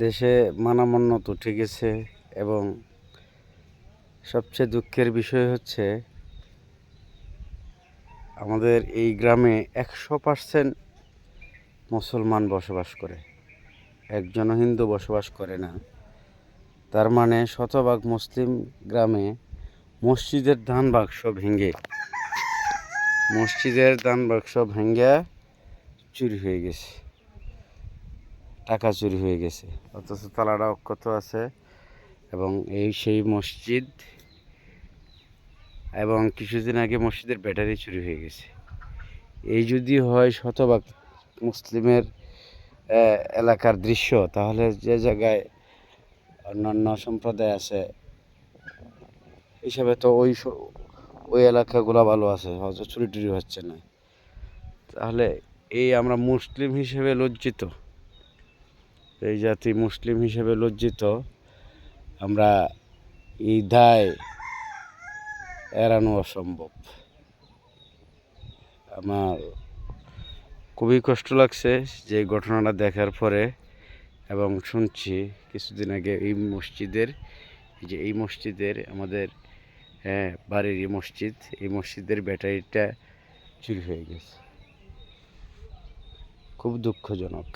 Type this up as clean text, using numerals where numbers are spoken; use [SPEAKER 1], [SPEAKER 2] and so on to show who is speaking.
[SPEAKER 1] দেশে মানমন্নত উঠে গেছে এবং সবচেয়ে দুঃখের বিষয় হচ্ছে আমাদের এই গ্রামে 100% মুসলমান বসবাস করে, একজনও হিন্দু বসবাস করে না। তার মানে শতভাগ মুসলিম গ্রামে মসজিদের দান বাক্স ভেঙে চুরি হয়ে গেছে, টাকা চুরি হয়ে গেছে, অথচ তালাটা অক্ষত আছে। এবং সেই মসজিদ, এবং কিছুদিন আগে মসজিদের ব্যাটারি চুরি হয়ে গেছে। এই যদি হয় শতভাগ মুসলিমের এলাকার দৃশ্য, তাহলে যে জায়গায় অন্যান্য সম্প্রদায় আছে হিসাবে তো ওই এলাকাগুলো ভালো আছে, হয়তো চুরি টুরি হচ্ছে না। তাহলে আমরা মুসলিম হিসেবে লজ্জিত, এই জাতি মুসলিম হিসেবে লজ্জিত। আমরা এই দায় এড়ানো অসম্ভব। আমার খুবই কষ্ট লাগছে যে ঘটনাটা দেখার পরে, এবং শুনছি কিছুদিন আগে এই মসজিদের আমাদের বাড়ির এই মসজিদের ব্যাটারিটা চুরি হয়ে গেছে। খুব দুঃখজনক।